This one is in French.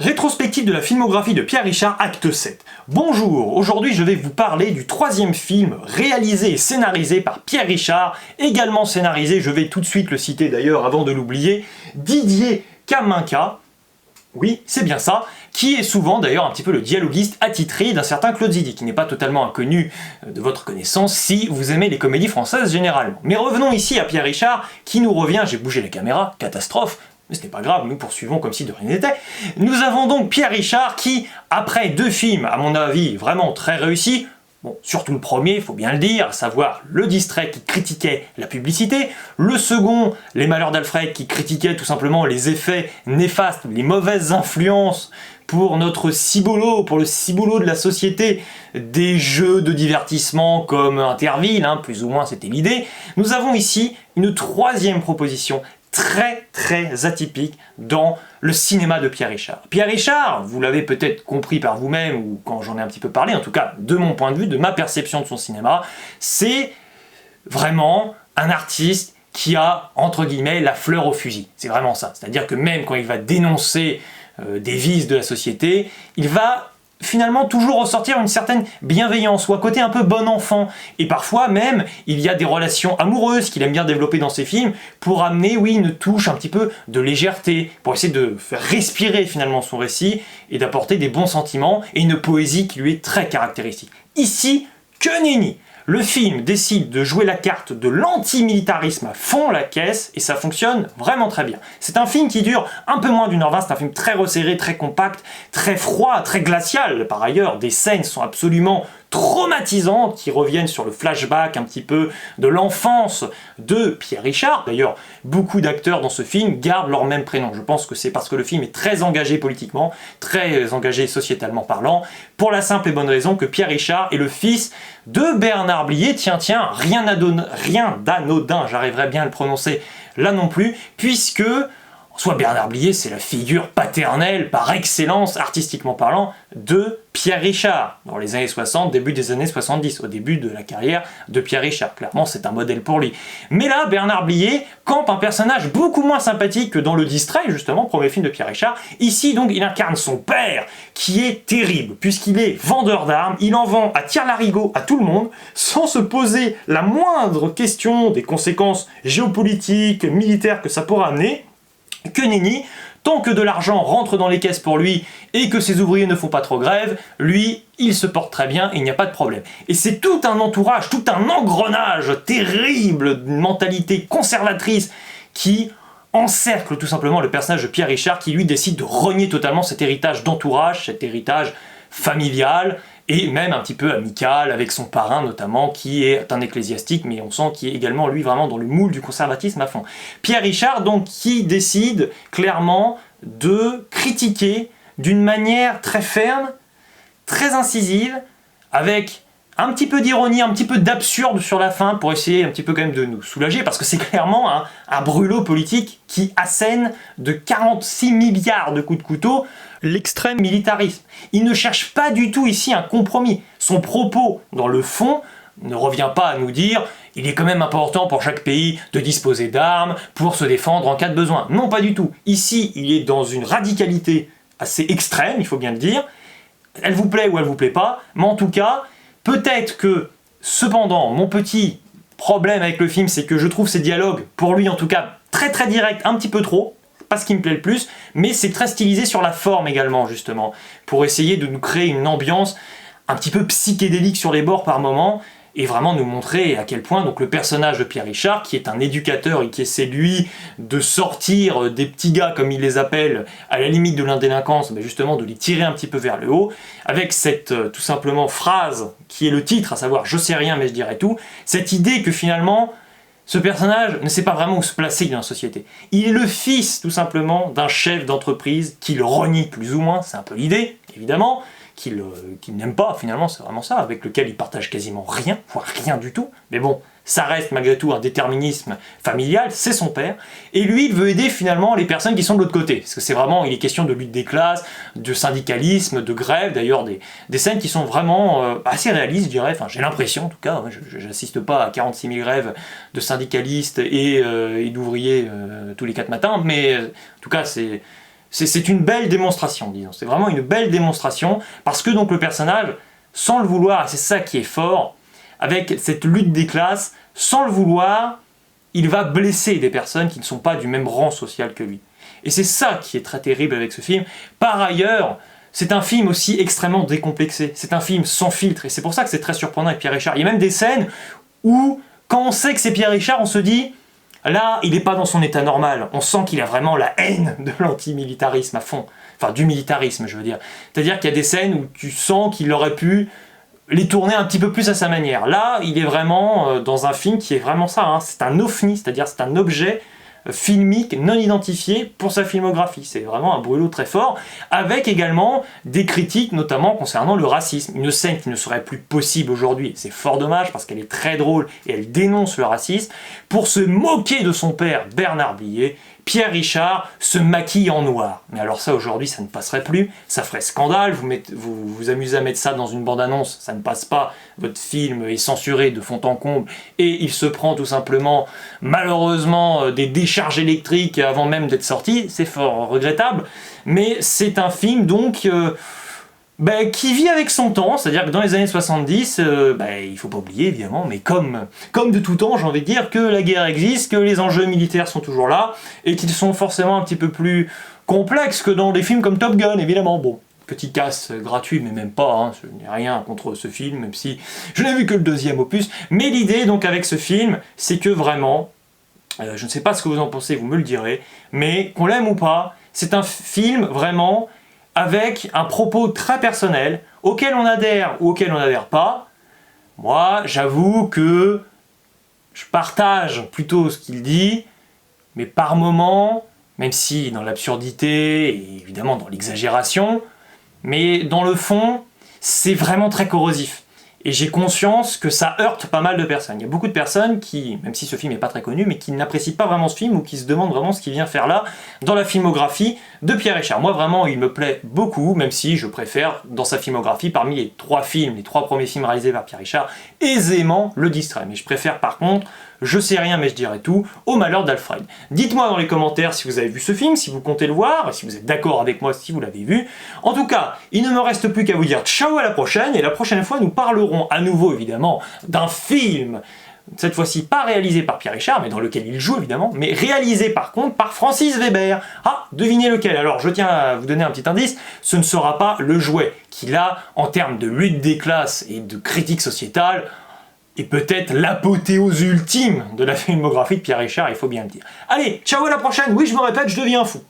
Rétrospective de la filmographie de Pierre Richard, acte 7. Bonjour, aujourd'hui je vais vous parler du troisième film réalisé et scénarisé par Pierre Richard, également scénarisé, je vais tout de suite le citer d'ailleurs avant de l'oublier, Didier Caminca, oui c'est bien ça, qui est souvent d'ailleurs un petit peu le dialoguiste attitré d'un certain Claude Zidi, qui n'est pas totalement inconnu de votre connaissance si vous aimez les comédies françaises généralement. Mais revenons ici à Pierre Richard, qui nous revient, j'ai bougé la caméra, catastrophe, mais ce n'est pas grave, nous poursuivons comme si de rien n'était. Nous avons donc Pierre Richard qui, après deux films, à mon avis, vraiment très réussis, bon, surtout le premier, il faut bien le dire, à savoir Le Distrait qui critiquait la publicité, le second, Les Malheurs d'Alfred qui critiquait tout simplement les effets néfastes, les mauvaises influences pour notre ciboulot, pour le ciboulot de la société, des jeux de divertissement comme Interville, hein, plus ou moins c'était l'idée. Nous avons ici une troisième proposition très atypique dans le cinéma de Pierre Richard. Pierre Richard, vous l'avez peut-être compris par vous-même ou quand j'en ai un petit peu parlé, en tout cas de mon point de vue, de ma perception de son cinéma, c'est vraiment un artiste qui a, entre guillemets, la fleur au fusil. C'est vraiment ça. C'est-à-dire que même quand il va dénoncer des vices de la société, il va finalement toujours ressortir une certaine bienveillance ou un côté un peu bon enfant, et parfois même il y a des relations amoureuses qu'il aime bien développer dans ses films pour amener, oui, une touche un petit peu de légèreté, pour essayer de faire respirer finalement son récit et d'apporter des bons sentiments et une poésie qui lui est très caractéristique. Ici, que nenni! Le film décide de jouer la carte de l'antimilitarisme à fond la caisse et ça fonctionne vraiment très bien. C'est un film qui dure un peu moins d'1h20, c'est un film très resserré, très compact, très froid, très glacial. Par ailleurs, des scènes sont absolument traumatisantes qui reviennent sur le flashback un petit peu de l'enfance de Pierre Richard. D'ailleurs, beaucoup d'acteurs dans ce film gardent leur même prénom. Je pense que c'est parce que le film est très engagé politiquement, très engagé sociétalement parlant, pour la simple et bonne raison que Pierre Richard est le fils de Bernard Blier. Tiens, rien d'anodin, j'arriverai bien à le prononcer là non plus, puisque soit Bernard Blier, c'est la figure paternelle par excellence, artistiquement parlant, de Pierre Richard, dans les années 60, début des années 70, au début de la carrière de Pierre Richard. Clairement, c'est un modèle pour lui. Mais là, Bernard Blier campe un personnage beaucoup moins sympathique que dans Le Distrait, justement, premier film de Pierre Richard. Ici, donc, il incarne son père, qui est terrible, puisqu'il est vendeur d'armes, il en vend à tire-larigot à tout le monde, sans se poser la moindre question des conséquences géopolitiques, militaires que ça pourra amener. Que nenni, tant que de l'argent rentre dans les caisses pour lui et que ses ouvriers ne font pas trop grève, lui, il se porte très bien et il n'y a pas de problème. Et c'est tout un entourage, tout un engrenage terrible, une mentalité conservatrice qui encercle tout simplement le personnage de Pierre Richard qui lui décide de renier totalement cet héritage d'entourage, cet héritage familial et même un petit peu amical avec son parrain notamment qui est un ecclésiastique mais on sent qu'il est également lui vraiment dans le moule du conservatisme à fond. Pierre Richard donc qui décide clairement de critiquer d'une manière très ferme, très incisive, avec un petit peu d'ironie, un petit peu d'absurde sur la fin pour essayer un petit peu quand même de nous soulager parce que c'est clairement un brûlot politique qui assène de 46 milliards de coups de couteau l'extrême militarisme. Il ne cherche pas du tout ici un compromis. Son propos, dans le fond, ne revient pas à nous dire « il est quand même important pour chaque pays de disposer d'armes pour se défendre en cas de besoin ». Non, pas du tout. Ici, il est dans une radicalité assez extrême, il faut bien le dire. Elle vous plaît ou elle vous plaît pas, mais en tout cas, peut-être que, cependant, mon petit problème avec le film, c'est que je trouve ces dialogues, pour lui en tout cas, très directs, un petit peu trop, pas ce qui me plaît le plus, mais c'est très stylisé sur la forme également, justement, pour essayer de nous créer une ambiance un petit peu psychédélique sur les bords par moments, et vraiment nous montrer à quel point donc le personnage de Pierre Richard, qui est un éducateur et qui essaie lui de sortir des petits gars, comme il les appelle, à la limite de l'indélinquance, mais justement de les tirer un petit peu vers le haut, avec cette tout simplement phrase qui est le titre, à savoir « je sais rien mais je dirai tout », cette idée que finalement ce personnage ne sait pas vraiment où se placer dans la société. Il est le fils, tout simplement, d'un chef d'entreprise qui le renie plus ou moins, c'est un peu l'idée, évidemment, qu'il n'aime pas, finalement, c'est vraiment ça, avec lequel il partage quasiment rien, voire rien du tout, mais bon, ça reste malgré tout un déterminisme familial, c'est son père, et lui il veut aider finalement les personnes qui sont de l'autre côté, parce que c'est vraiment, il est question de lutte des classes, de syndicalisme, de grève, d'ailleurs des scènes qui sont vraiment assez réalistes je dirais, enfin j'ai l'impression en tout cas, je n'assiste pas à 46 000 grèves de syndicalistes et d'ouvriers tous les 4 matins, mais en tout cas c'est c'est une belle démonstration, disons. C'est vraiment une belle démonstration, parce que donc le personnage, sans le vouloir, et c'est ça qui est fort, avec cette lutte des classes, sans le vouloir, il va blesser des personnes qui ne sont pas du même rang social que lui. Et c'est ça qui est très terrible avec ce film. Par ailleurs, c'est un film aussi extrêmement décomplexé. C'est un film sans filtre, et c'est pour ça que c'est très surprenant avec Pierre Richard. Il y a même des scènes où, quand on sait que c'est Pierre Richard, on se dit, là, il n'est pas dans son état normal. On sent qu'il a vraiment la haine de l'antimilitarisme à fond. Enfin, du militarisme, je veux dire. C'est-à-dire qu'il y a des scènes où tu sens qu'il aurait pu les tourner un petit peu plus à sa manière. Là, il est vraiment dans un film qui est vraiment ça. Hein. C'est un ovni, c'est-à-dire c'est un objet filmique non identifié pour sa filmographie. C'est vraiment un brûlot très fort, avec également des critiques, notamment concernant le racisme. Une scène qui ne serait plus possible aujourd'hui. C'est fort dommage parce qu'elle est très drôle et elle dénonce le racisme. Pour se moquer de son père, Bernard Blier, Pierre Richard se maquille en noir. Mais alors ça, aujourd'hui, ça ne passerait plus. Ça ferait scandale. Vous amusez à mettre ça dans une bande-annonce, ça ne passe pas. Votre film est censuré de fond en comble. Et il se prend tout simplement, malheureusement, des décharges électriques avant même d'être sorti. C'est fort regrettable. Mais c'est un film, donc... qui vit avec son temps, c'est-à-dire que dans les années 70, il faut pas oublier évidemment, mais comme de tout temps, j'ai envie de dire que la guerre existe, que les enjeux militaires sont toujours là, et qu'ils sont forcément un petit peu plus complexes que dans des films comme Top Gun, évidemment. Bon, petit casse gratuit, mais même pas, hein, je n'ai rien contre ce film, même si je n'ai vu que le deuxième opus, mais l'idée donc avec ce film, c'est que vraiment, je ne sais pas ce que vous en pensez, vous me le direz, mais qu'on l'aime ou pas, c'est un film vraiment avec un propos très personnel, auquel on adhère ou auquel on n'adhère pas. Moi, j'avoue que je partage plutôt ce qu'il dit, mais par moments, même si dans l'absurdité et évidemment dans l'exagération, mais dans le fond, c'est vraiment très corrosif. Et j'ai conscience que ça heurte pas mal de personnes. Il y a beaucoup de personnes qui, même si ce film n'est pas très connu, mais qui n'apprécient pas vraiment ce film ou qui se demandent vraiment ce qu'il vient faire là dans la filmographie de Pierre Richard. Moi vraiment, il me plaît beaucoup, même si je préfère dans sa filmographie, parmi les trois premiers films réalisés par Pierre Richard, aisément Le Distrait. Mais je préfère par contre Je sais rien mais je dirai tout, Au malheur d'Alfred. Dites-moi dans les commentaires si vous avez vu ce film, si vous comptez le voir, si vous êtes d'accord avec moi si vous l'avez vu. En tout cas, il ne me reste plus qu'à vous dire ciao à la prochaine, et la prochaine fois nous parlerons à nouveau évidemment d'un film, cette fois-ci pas réalisé par Pierre Richard, mais dans lequel il joue évidemment, mais réalisé par contre par Francis Weber. Ah, devinez lequel? Alors je tiens à vous donner un petit indice, ce ne sera pas Le Jouet, qui là, en termes de lutte des classes et de critique sociétale, est peut-être l'apothéose ultime de la filmographie de Pierre Richard, il faut bien le dire. Allez, ciao à la prochaine, oui je me répète, je deviens fou.